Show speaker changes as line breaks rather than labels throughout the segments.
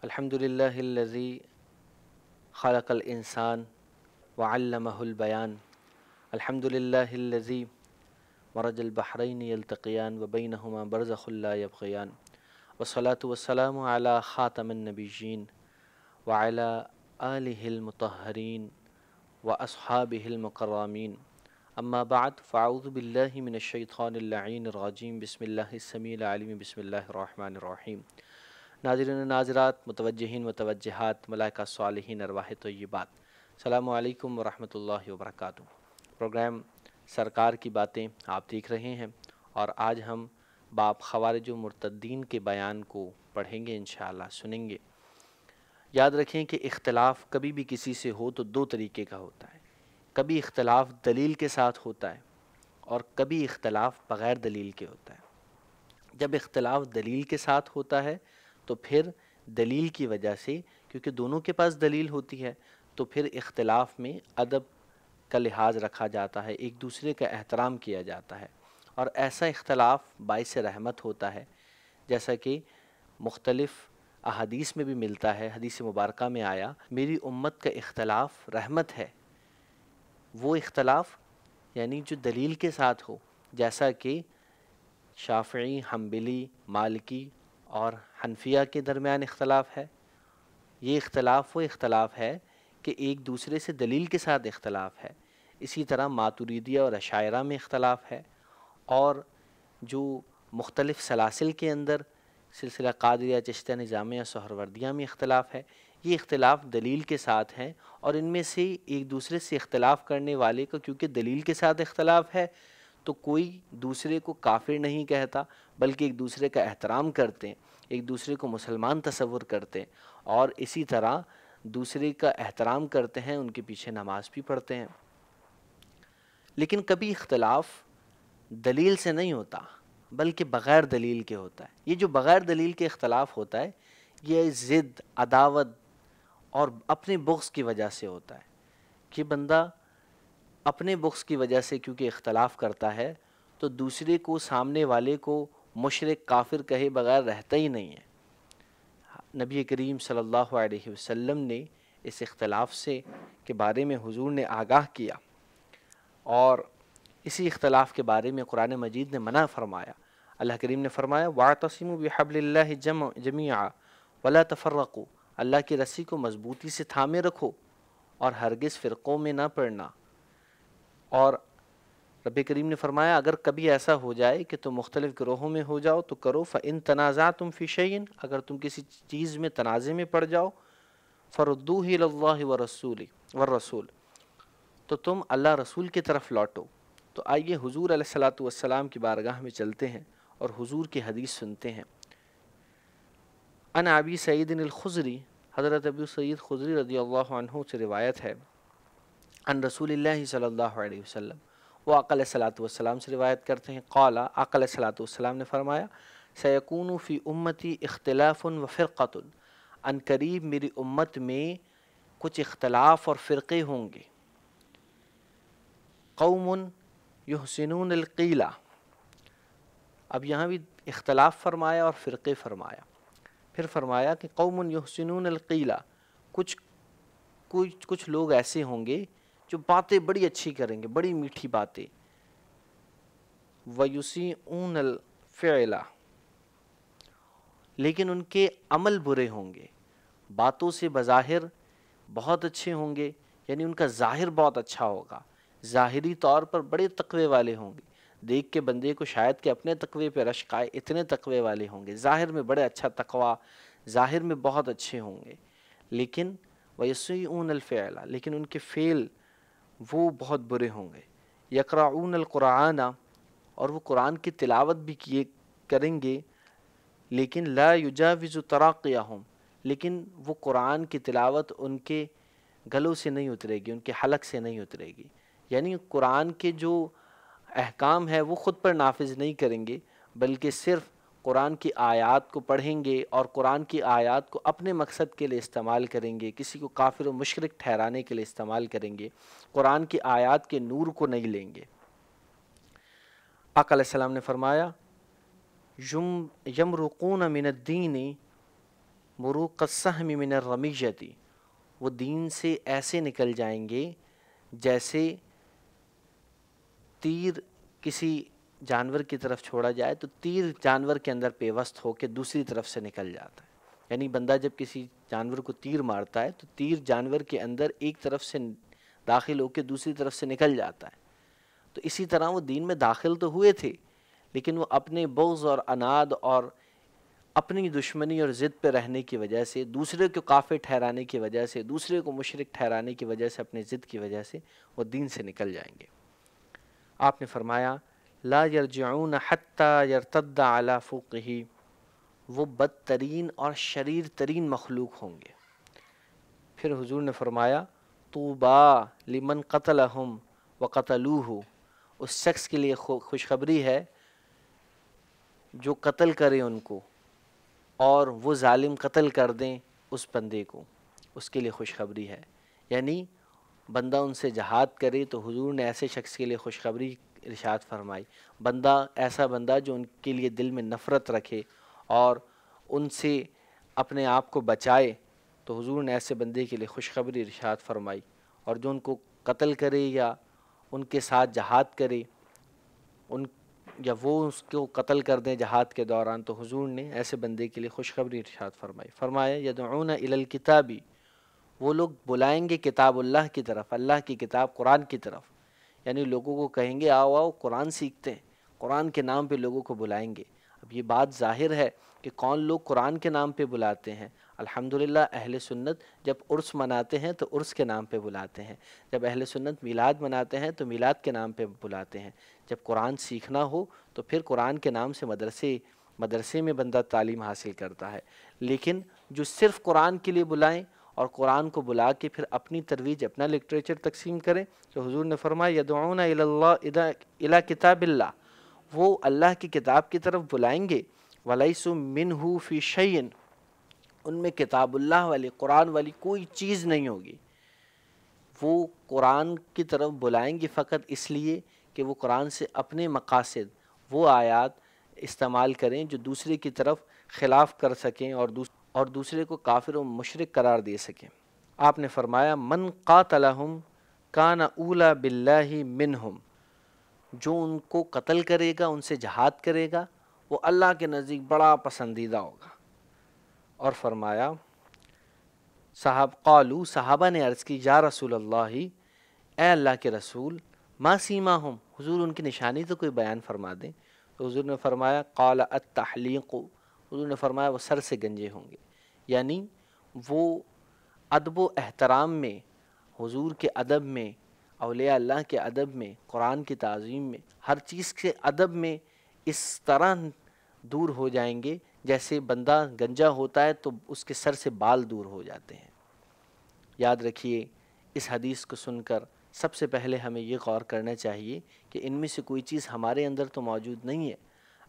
الحمد لله الذي خلق الإنسان وعلمه البيان. الحمد لله الذي مرج البحرين يلتقيان وبينهما برزخ لا يبغيان. والصلاة والسلام على خاتم النبيين وعلى آله المطهرين وأصحابه المكرمين. أما بعد فأعوذ بالله من الشيطان اللعين الرجيم. بسم الله السميع العليم. بسم الله الرحمن الرحيم. ناظرین و ناظرات، متوجہین متوجہات، ملائکہ صالحین، ارواح طیبات، السلام علیکم ورحمۃ اللہ وبرکاتہ۔ پروگرام سرکار کی باتیں آپ دیکھ رہے ہیں اور آج ہم باب خوارج و مرتدین کے بیان کو پڑھیں گے، انشاءاللہ سنیں گے۔ یاد رکھیں کہ اختلاف کبھی بھی کسی سے ہو تو دو طریقے کا ہوتا ہے۔ کبھی اختلاف دلیل کے ساتھ ہوتا ہے اور کبھی اختلاف بغیر دلیل کے ہوتا ہے۔ جب اختلاف دلیل کے ساتھ ہوتا ہے تو پھر دلیل کی وجہ سے، کیونکہ دونوں کے پاس دلیل ہوتی ہے، تو پھر اختلاف میں ادب کا لحاظ رکھا جاتا ہے، ایک دوسرے کا احترام کیا جاتا ہے، اور ایسا اختلاف باعث رحمت ہوتا ہے، جیسا کہ مختلف احادیث میں بھی ملتا ہے۔ حدیث مبارکہ میں آیا، میری امت کا اختلاف رحمت ہے۔ وہ اختلاف یعنی جو دلیل کے ساتھ ہو، جیسا کہ شافعی، حنبلی، مالکی اور حنفیہ کے درمیان اختلاف ہے۔ یہ اختلاف وہ اختلاف ہے کہ ایک دوسرے سے دلیل کے ساتھ اختلاف ہے۔ اسی طرح ماتریدیہ اور اشاعرہ میں اختلاف ہے، اور جو مختلف سلاسل کے اندر سلسلہ قادریہ، چشتیہ، نظامیہ، سہروردیہ میں اختلاف ہے۔ یہ اختلاف دلیل کے ساتھ ہیں، اور ان میں سے ایک دوسرے سے اختلاف کرنے والے کا کیونکہ دلیل کے ساتھ اختلاف ہے تو کوئی دوسرے کو کافر نہیں کہتا، بلکہ ایک دوسرے کا احترام کرتے ہیں، ایک دوسرے کو مسلمان تصور کرتے ہیں، اور اسی طرح دوسرے کا احترام کرتے ہیں، ان کے پیچھے نماز بھی پڑھتے ہیں۔ لیکن کبھی اختلاف دلیل سے نہیں ہوتا بلکہ بغیر دلیل کے ہوتا ہے۔ یہ جو بغیر دلیل کے اختلاف ہوتا ہے، یہ ضد، عداوت اور اپنے بغض کی وجہ سے ہوتا ہے کہ بندہ اپنے بغض کی وجہ سے کیونکہ اختلاف کرتا ہے تو دوسرے کو، سامنے والے کو مشرک، کافر کہے بغیر رہتا ہی نہیں ہے۔ نبی کریم صلی اللہ علیہ وسلم نے اس اختلاف سے کے بارے میں حضور نے آگاہ کیا، اور اسی اختلاف کے بارے میں قرآن مجید نے منع فرمایا۔ اللہ کریم نے فرمایا وَاعْتَصِمُوا بِحَبْلِ اللَّهِ جَمِيعًا وَلَا تَفَرَّقُوا، اللہ کی رسی کو مضبوطی سے تھامے رکھو اور ہرگز فرقوں میں نہ پڑنا۔ اور رب کریم نے فرمایا اگر کبھی ایسا ہو جائے کہ تم مختلف گروہوں میں ہو جاؤ تو کرو فَإِن تَنَازَعْتُمْ فِي شَيْءٍ، اگر تم کسی چیز میں تنازع میں پڑ جاؤ، فَرُدُّوهُ إِلَى اللَّهِ وَالرَّسُولِ، تو تم اللہ رسول کی طرف لوٹو۔ تو آئیے حضور علیہ الصلاۃ والسلام کی بارگاہ میں چلتے ہیں اور حضور کی حدیث سنتے ہیں۔ عن ابی سعید الخدری، حضرت ابو سعید خدری رضی اللہ عنہ سے روایت ہے، عن رسول اللہ صلی اللہ علیہ وسلم، وہ آقا علیہ الصلاۃ والسلام سے روایت کرتے ہیں، قال، آقا علیہ الصلاۃ والسلام نے فرمایا، سیکون فی امتی اختلاف و فرقۃ، ان قریب میری امت میں کچھ اختلاف اور فرقے ہوں گے۔ قوم یحسنون القیلہ، اب یہاں بھی اختلاف فرمایا اور فرقے فرمایا، پھر فرمایا کہ قوم یحسنون القیلہ، کچھ لوگ ایسے ہوں گے جو باتیں بڑی اچھی کریں گے، بڑی میٹھی باتیں، وَيُسِيئُونَ الْفِعْلَ، لیکن ان کے عمل برے ہوں گے۔ باتوں سے بظاہر بہت اچھے ہوں گے، یعنی ان کا ظاہر بہت اچھا ہوگا، ظاہری طور پر بڑے تقوی والے ہوں گے، دیکھ کے بندے کو شاید کہ اپنے تقوی پہ رشک آئے، اتنے تقوی والے ہوں گے، ظاہر میں بڑے اچھا تقوی، ظاہر میں بہت اچھے ہوں گے، لیکن وَيُسِيئُونَ الْفِعْلَ، لیکن ان کے فعل وہ بہت برے ہوں گے۔ یقرؤون القرآن، اور وہ قرآن کی تلاوت بھی کریں گے، لیکن لا یجاوز تراقیہم، لیکن وہ قرآن کی تلاوت ان کے گلوں سے نہیں اترے گی، ان کے حلق سے نہیں اترے گی، یعنی قرآن کے جو احکام ہے وہ خود پر نافذ نہیں کریں گے، بلکہ صرف قرآن کی آیات کو پڑھیں گے اور قرآن کی آیات کو اپنے مقصد کے لیے استعمال کریں گے، کسی کو کافر و مشرک ٹھہرانے کے لیے استعمال کریں گے، قرآن کی آیات کے نور کو نہیں لیں گے۔ آقا علیہ السلام نے فرمایا یمرقون من الدین مروق السہم من الرمیجتی، وہ دین سے ایسے نکل جائیں گے جیسے تیر کسی جانور کی طرف چھوڑا جائے تو تیر جانور کے اندر پیوست ہو کے دوسری طرف سے نکل جاتا ہے. یعنی بندہ جب کسی جانور کو تیر مارتا ہے تو تیر جانور کے اندر ایک طرف سے داخل ہو کے دوسری طرف سے نکل جاتا ہے. تو اسی طرح وہ دین میں داخل تو ہوئے تھے، لیکن وہ اپنے بغض اور عناد اور اپنی دشمنی اور ضد پہ رہنے کی وجہ سے، دوسرے کو کافر ٹھہرانے کی وجہ سے، دوسرے کو مشرک ٹھہرانے کی وجہ سے، اپنے ضد کی وجہ سے وہ دین سے نکل جائیں گے. آپ نے فرمایا لا یرجعون حتی یرتد علی فوقہ، وہ بدترین اور شریر ترین مخلوق ہوں گے. پھر حضور نے فرمایا طوبیٰ لمن قتلہم وقتلوہ، اس شخص کے لیے خوشخبری ہے جو قتل کرے ان کو اور وہ ظالم قتل کر دیں اس بندے کو، اس کے لیے خوشخبری ہے. یعنی بندہ ان سے جہاد کرے تو حضور نے ایسے شخص کے لیے خوشخبری ارشاد فرمائی. ایسا بندہ جو ان کے لیے دل میں نفرت رکھے اور ان سے اپنے آپ کو بچائے تو حضور نے ایسے بندے کے لیے خوشخبری ارشاد فرمائی. اور جو ان کو قتل کرے یا ان کے ساتھ جہاد کرے یا وہ اس کو قتل کر دیں جہاد کے دوران تو حضور نے ایسے بندے کے لیے خوشخبری ارشاد فرمائی. فرمایا یدعون الی الکتاب، وہ لوگ بلائیں گے کتاب اللہ کی طرف، اللہ کی کتاب قرآن کی طرف. یعنی لوگوں کو کہیں گے آؤ آؤ قرآن سیکھتے ہیں، قرآن کے نام پہ لوگوں کو بلائیں گے. اب یہ بات ظاہر ہے کہ کون لوگ قرآن کے نام پہ بلاتے ہیں. الحمدللہ اہل سنت جب عرس مناتے ہیں تو عرس کے نام پہ بلاتے ہیں، جب اہل سنت میلاد مناتے ہیں تو میلاد کے نام پہ بلاتے ہیں. جب قرآن سیکھنا ہو تو پھر قرآن کے نام سے مدرسے میں بندہ تعلیم حاصل کرتا ہے. لیکن جو صرف قرآن کے لیے بلائیں اور قرآن کو بلا کے پھر اپنی ترویج، اپنا لٹریچر تقسیم کریں، تو حضور نے فرمایا یدعون الی کتاب اللہ، وہ اللہ کی کتاب کی طرف بلائیں گے. وَلَيْسُ مِنْهُ فِي شَيْءٍ، ان میں کتاب اللہ والی، قرآن والی کوئی چیز نہیں ہوگی. وہ قرآن کی طرف بلائیں گے فقط اس لیے کہ وہ قرآن سے اپنے مقاصد، وہ آیات استعمال کریں جو دوسرے کی طرف خلاف کر سکیں اور دوسرے کو کافر و مشرک قرار دے سکیں. آپ نے فرمایا من قاتلہم کان اولی باللہ منہم، جو ان کو قتل کرے گا، ان سے جہاد کرے گا، وہ اللہ کے نزدیک بڑا پسندیدہ ہوگا. اور فرمایا صحابہ نے عرض کی یا رسول اللہ، اے اللہ کے رسول، ما سیماہم، حضور ان کی نشانی تو کوئی بیان فرما دیں. تو حضور نے فرمایا قال التحلیق، حضور نے فرمایا وہ سر سے گنجے ہوں گے. یعنی وہ ادب و احترام میں، حضور کے ادب میں، اولیاء اللہ کے ادب میں، قرآن کی تعظیم میں، ہر چیز کے ادب میں اس طرح دور ہو جائیں گے جیسے بندہ گنجا ہوتا ہے تو اس کے سر سے بال دور ہو جاتے ہیں. یاد رکھیے اس حدیث کو سن کر سب سے پہلے ہمیں یہ غور کرنا چاہیے کہ ان میں سے کوئی چیز ہمارے اندر تو موجود نہیں ہے.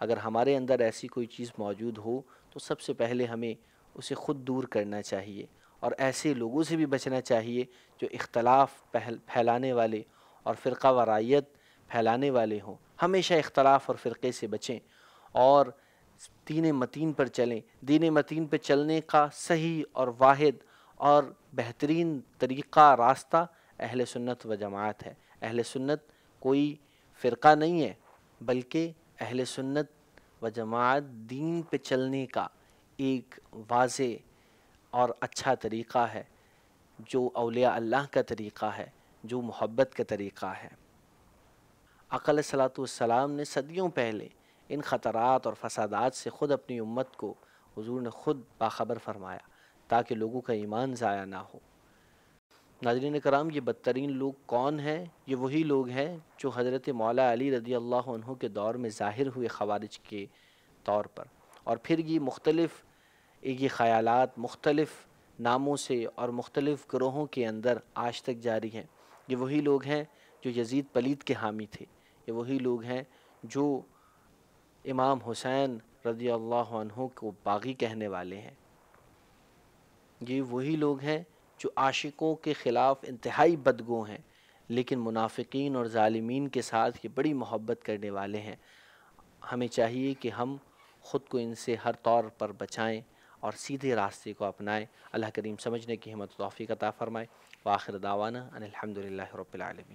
اگر ہمارے اندر ایسی کوئی چیز موجود ہو تو سب سے پہلے ہمیں اسے خود دور کرنا چاہیے اور ایسے لوگوں سے بھی بچنا چاہیے جو اختلاف پھیلانے والے اور فرقہ وارائیت پھیلانے والے ہوں. ہمیشہ اختلاف اور فرقے سے بچیں اور دین متین پر چلیں. دین متین پہ چلنے کا صحیح اور واحد اور بہترین طریقہ، راستہ اہل سنت و جماعت ہے. اہل سنت کوئی فرقہ نہیں ہے بلکہ اہل سنت و جماعت دین پہ چلنے کا ایک واضح اور اچھا طریقہ ہے، جو اولیاء اللہ کا طریقہ ہے، جو محبت کا طریقہ ہے. آقا علیہ الصلوۃ والسلام نے صدیوں پہلے ان خطرات اور فسادات سے خود اپنی امت کو حضور نے خود باخبر فرمایا تاکہ لوگوں کا ایمان ضائع نہ ہو. ناظرین کرام، یہ بدترین لوگ کون ہیں؟ یہ وہی لوگ ہیں جو حضرت مولا علی رضی اللہ عنہ کے دور میں ظاہر ہوئے خوارج کے طور پر، اور پھر یہ خیالات مختلف ناموں سے اور مختلف گروہوں کے اندر آج تک جاری ہیں. یہ وہی لوگ ہیں جو یزید پلید کے حامی تھے. یہ وہی لوگ ہیں جو امام حسین رضی اللہ عنہ کو باغی کہنے والے ہیں. یہ وہی لوگ ہیں جو عاشقوں کے خلاف انتہائی بدگو ہیں لیکن منافقین اور ظالمین کے ساتھ یہ بڑی محبت کرنے والے ہیں. ہمیں چاہیے کہ ہم خود کو ان سے ہر طور پر بچائیں اور سیدھے راستے کو اپنائیں۔ اللہ کریم سمجھنے کی ہمت و توفیق عطا فرمائے۔ وآخر دعوانا ان الحمدللہ رب العالمین۔